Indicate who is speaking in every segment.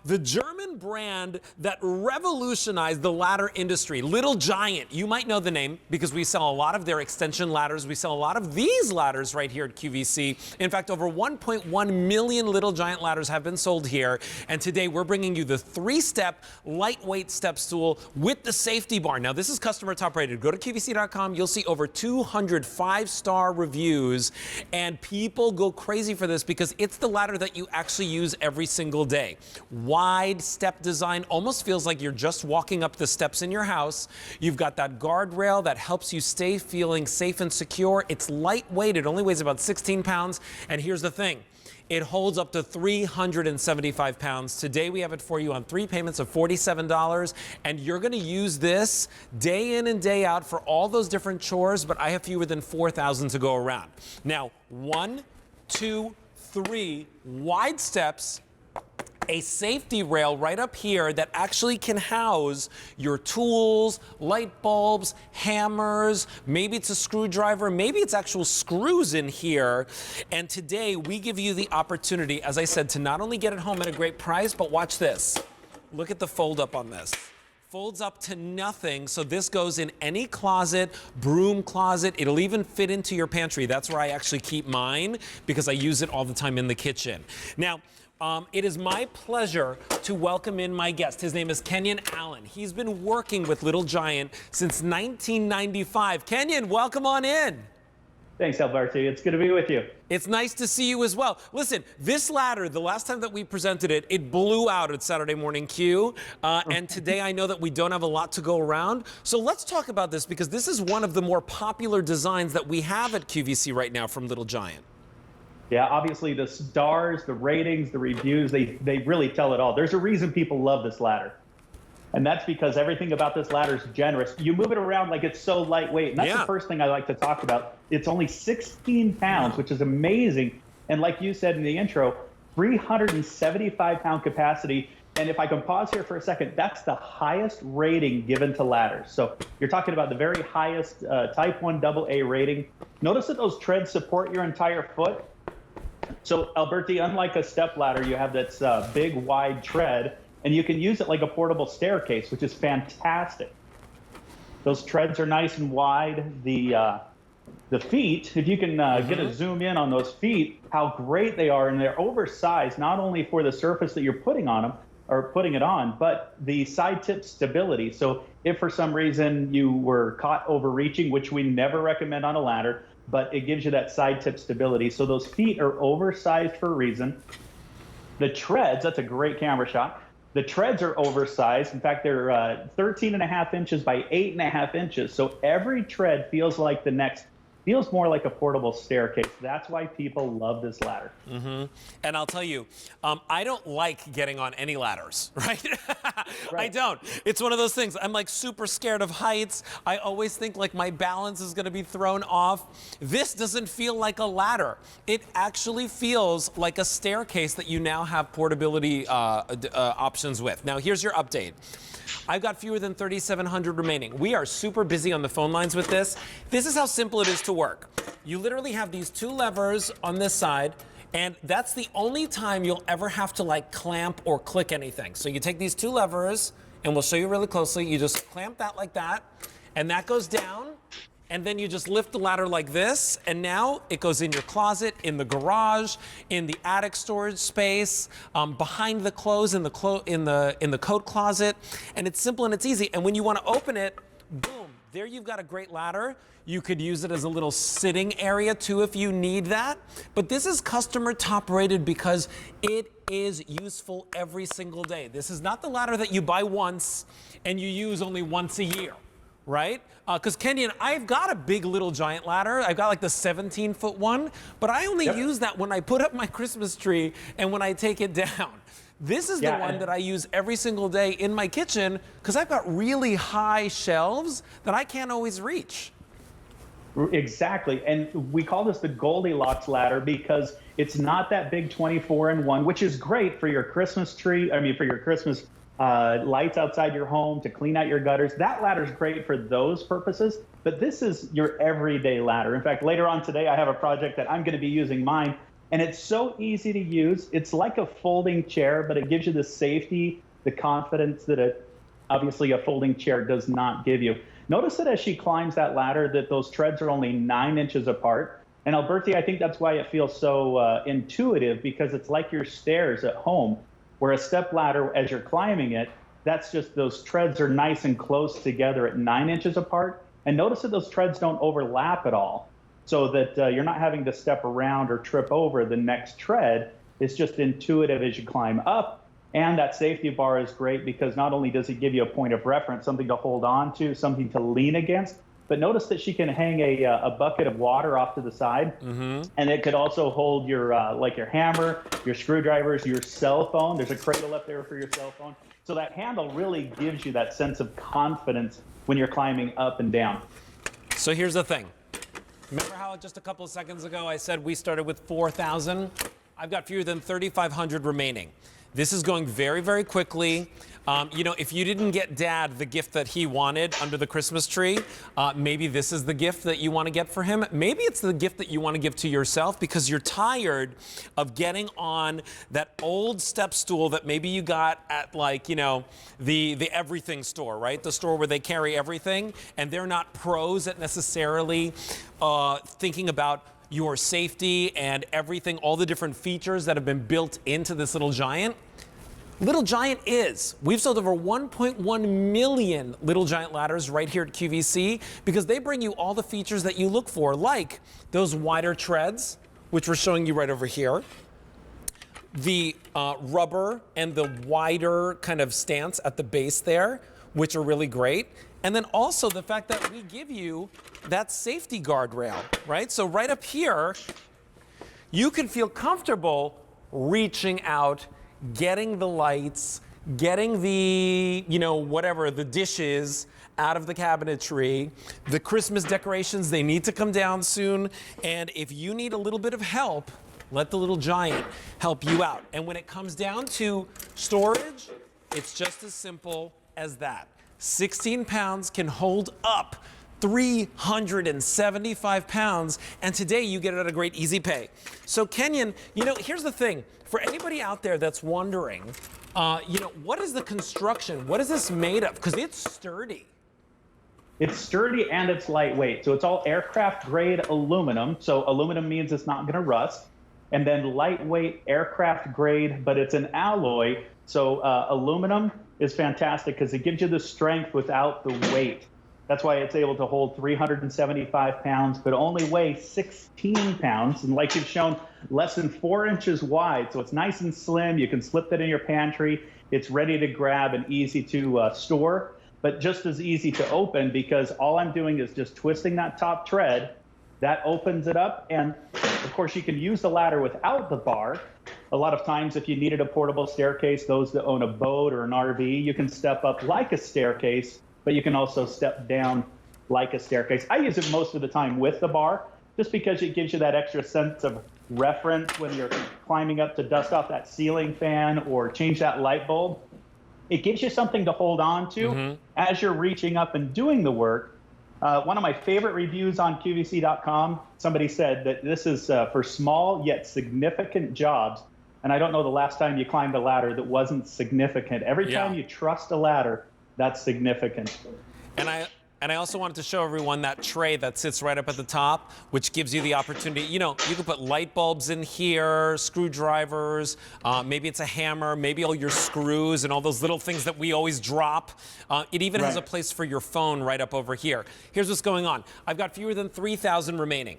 Speaker 1: the German brand that revolutionized the ladder industry, Little Giant. You might know the name because we sell a lot of their extension ladders. We sell a lot of these ladders right here at QVC. In fact, over 1.1 million Little Giant ladders have been sold here. And today we're bringing you the 3-step lightweight step stool with the safety bar. Now, this is customer top rated. Go to QVC.com. You'll see over 200 5-star reviews. And people go crazy for this because it's the ladder that you actually use every single day. Wide step design, almost feels like you're just walking up the steps in your house. You've got that guardrail that helps you stay feeling safe and secure. It's lightweight. It only weighs about 16 pounds. And here's the thing. It holds up to 375 pounds. Today we have it for you on 3 payments of $47, and you're gonna use this day in and day out for all those different chores, but I have fewer than 4,000 to go around. Now, 1, 2, 3 wide steps, a safety rail right up here that actually can house your tools, light bulbs, hammers, maybe it's a screwdriver, maybe it's actual screws in here. And today we give you the opportunity, as I said, to not only get it home at a great price, but watch this. Look at the fold up on this. Folds up to nothing, so this goes in any closet, broom closet. It'll even fit into your pantry. That's where I actually keep mine because I use it all the time in the kitchen. Now, it is my pleasure to welcome in my guest. His name is Kenyon Allen. He's been working with Little Giant since 1995. Kenyon, welcome on in.
Speaker 2: Thanks, Alberto. It's good to be with you.
Speaker 1: It's nice to see you as well. Listen, this ladder, the last time that we presented it, it blew out at Saturday Morning Q. And today I know that we don't have a lot to go around. So let's talk about this because this is one of the more popular designs that we have at QVC right now from Little Giant.
Speaker 2: Yeah, obviously the stars, the ratings, the reviews, they really tell it all. There's a reason people love this ladder. And that's because everything about this ladder is generous. You move it around like it's so lightweight. And that's the first thing I like to talk about. It's only 16 pounds, which is amazing. And like you said in the intro, 375-pound capacity. And if I can pause here for a second, that's the highest rating given to ladders. So you're talking about the very highest Type 1 AA rating. Notice that those treads support your entire foot. So, Alberti, unlike a step ladder, you have this big, wide tread, and you can use it like a portable staircase, which is fantastic. Those treads are nice and wide. The feet, if you can get a zoom in on those feet, how great they are, and they're oversized, not only for the surface that you're putting on them, or putting it on, but the side tip stability. So if for some reason you were caught overreaching, which we never recommend on a ladder, but it gives you that side tip stability. So those feet are oversized for a reason. The treads, that's a great camera shot. The treads are oversized. In fact, they're 13.5 inches by 8.5 inches. So every tread feels like the next, feels more like a portable staircase. That's why people love this ladder.
Speaker 1: And I'll tell you, I don't like getting on any ladders, right? I don't. It's one of those things. I'm like super scared of heights. I always think like my balance is going to be thrown off. This doesn't feel like a ladder. It actually feels like a staircase that you now have portability options with. Now, here's your update. I've got fewer than 3,700 remaining. We are super busy on the phone lines with this. This is how simple it is to work. You literally have these 2 levers on this side, and that's the only time you'll ever have to like clamp or click anything. So you take these 2 levers, and we'll show you really closely. You just clamp that like that, and that goes down. And then you just lift the ladder like this, and now it goes in your closet, in the garage, in the attic storage space, behind the clothes in the coat closet, and it's simple and it's easy. And when you want to open it, boom, there you've got a great ladder. You could use it as a little sitting area too if you need that. But this is customer top rated because it is useful every single day. This is not the ladder that you buy once and you use only once a year. Right? Because Kenyon, I've got a big Little Giant ladder. I've got like the 17-foot one, but I only use that when I put up my Christmas tree and when I take it down. This is the one that I use every single day in my kitchen because I've got really high shelves that I can't always reach.
Speaker 2: Exactly. And we call this the Goldilocks ladder because it's not that big 24-in-1, which is great for your Christmas tree. I mean, for your Christmas lights outside your home, to clean out your gutters. That ladder is great for those purposes, but this is your everyday ladder. In fact, later on today, I have a project that I'm going to be using mine And it's so easy to use. It's like a folding chair, but it gives you the safety, the confidence that obviously a folding chair does not give you. Notice that as she climbs that ladder, that those treads are only 9 inches apart. And Alberti, I think that's why it feels so intuitive, because it's like your stairs at home, where a step ladder, as you're climbing it, that's just those treads are nice and close together at 9 inches apart. And notice that those treads don't overlap at all, so that you're not having to step around or trip over the next tread. It's just intuitive as you climb up. And that safety bar is great because not only does it give you a point of reference, something to hold on to, something to lean against, but notice that she can hang a bucket of water off to the side. And it could also hold your like your hammer, your screwdrivers, your cell phone. There's a cradle up there for your cell phone. So that handle really gives you that sense of confidence when you're climbing up and down.
Speaker 1: So here's the thing. Remember how just a couple of seconds ago I said we started with 4,000? I've got fewer than 3,500 remaining. This is going very, very quickly. You know, if you didn't get Dad the gift that he wanted under the Christmas tree, maybe this is the gift that you want to get for him. Maybe it's the gift that you want to give to yourself because you're tired of getting on that old step stool that maybe you got at, like, you know, the everything store, right? The store where they carry everything, and they're not pros at necessarily thinking about your safety and everything, all the different features that have been built into this Little Giant. Little Giant is. We've sold over 1.1 million Little Giant ladders right here at QVC because they bring you all the features that you look for, like those wider treads, which we're showing you right over here, the rubber and the wider kind of stance at the base there, which are really great. And then also the fact that we give you that safety guardrail, right? So right up here, you can feel comfortable reaching out, getting the lights, getting the, you know, whatever, the dishes out of the cabinetry. The Christmas decorations, they need to come down soon. And if you need a little bit of help, let the Little Giant help you out. And when it comes down to storage, it's just as simple as that. 16 pounds can hold up 375 pounds, and today you get it at a great easy pay. So Kenyon, you know, here's the thing. For anybody out there that's wondering, you know, what is the construction? What is this made of? Because it's sturdy.
Speaker 2: It's sturdy and it's lightweight. So it's all aircraft grade aluminum. So aluminum means it's not going to rust. And then lightweight aircraft grade, but it's an alloy. So aluminum is fantastic because it gives you the strength without the weight. That's why it's able to hold 375 pounds, but only weigh 16 pounds. And like you've shown, less than 4 inches wide. So it's nice and slim. You can slip that in your pantry. It's ready to grab and easy to store, but just as easy to open because all I'm doing is just twisting that top tread. That opens it up. And of course, you can use the ladder without the bar. A lot of times, if you needed a portable staircase, those that own a boat or an RV, you can step up like a staircase, but you can also step down like a staircase. I use it most of the time with the bar, just because it gives you that extra sense of reference when you're climbing up to dust off that ceiling fan or change that light bulb. It gives you something to hold on to as you're reaching up and doing the work. One of my favorite reviews on QVC.com, somebody said that this is for small yet significant jobs. And I don't know the last time you climbed a ladder that wasn't significant. Every time you trust a ladder, that's significant.
Speaker 1: And I also wanted to show everyone that tray that sits right up at the top, which gives you the opportunity, you know, you can put light bulbs in here, screwdrivers, maybe it's a hammer, maybe all your screws and all those little things that we always drop. It even has a place for your phone right up over here. Here's what's going on. I've got fewer than 3,000 remaining.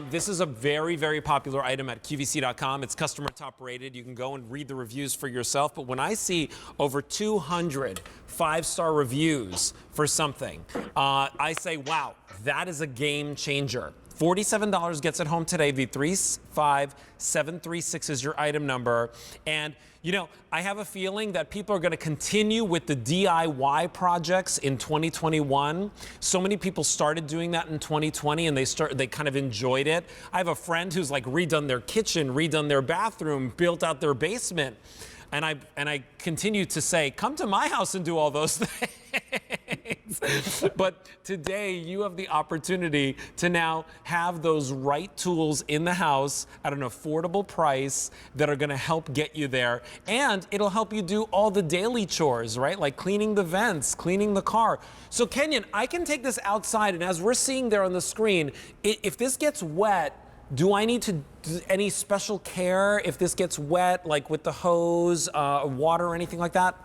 Speaker 1: This is a very, very popular item at QVC.com. It's customer top rated. You can go and read the reviews for yourself. But when I see over 200 5-star reviews for something, I say, wow, that is a game changer. $47 gets it home today. The 35736 is your item number. And, you know, I have a feeling that people are going to continue with the DIY projects in 2021. So many people started doing that in 2020 and they kind of enjoyed it. I have a friend who's like redone their kitchen, redone their bathroom, built out their basement. And I continue to say, come to my house and do all those things. But today you have the opportunity to now have those right tools in the house at an affordable price that are going to help get you there. And it'll help you do all the daily chores, right? Like cleaning the vents, cleaning the car. So Kenyon, I can take this outside, and as we're seeing there on the screen, if this gets wet, do I need to do any special care if this gets wet, like with the hose, water, or anything like that?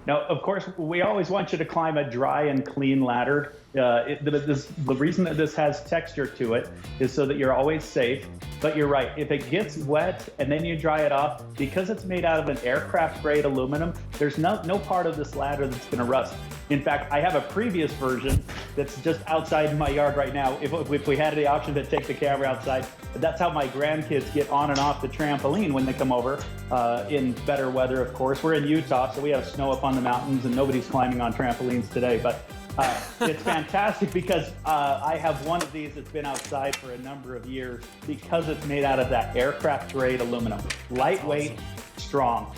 Speaker 2: Now, of course, we always want you to climb a dry and clean ladder. The reason that this has texture to it is so that you're always safe. But you're right, if it gets wet and then you dry it off, because it's made out of an aircraft grade aluminum, there's no part of this ladder that's gonna rust. In fact, I have a previous version that's just outside my yard right now. If we had the option to take the camera outside, that's how my grandkids get on and off the trampoline when they come over, in better weather, of course. We're in Utah, so we have snow up on the mountains and nobody's climbing on trampolines today. But it's fantastic because I have one of these that's been outside for a number of years because it's made out of that aircraft grade aluminum. Lightweight, strong.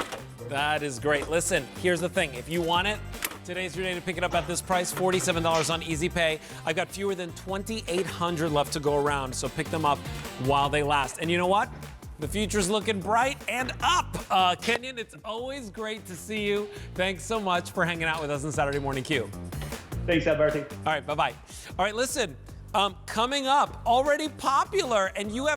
Speaker 1: That is great. Listen, here's the thing. If you want it, today's your day to pick it up at this price, $47 on Easy Pay. I've got fewer than 2,800 left to go around, so pick them up while they last. And you know what? The future's looking bright and up. Kenyon, it's always great to see you. Thanks so much for hanging out with us on Saturday Morning Q.
Speaker 2: Thanks, Alberti.
Speaker 1: All right, bye-bye. All right, listen, coming up, already popular, and you have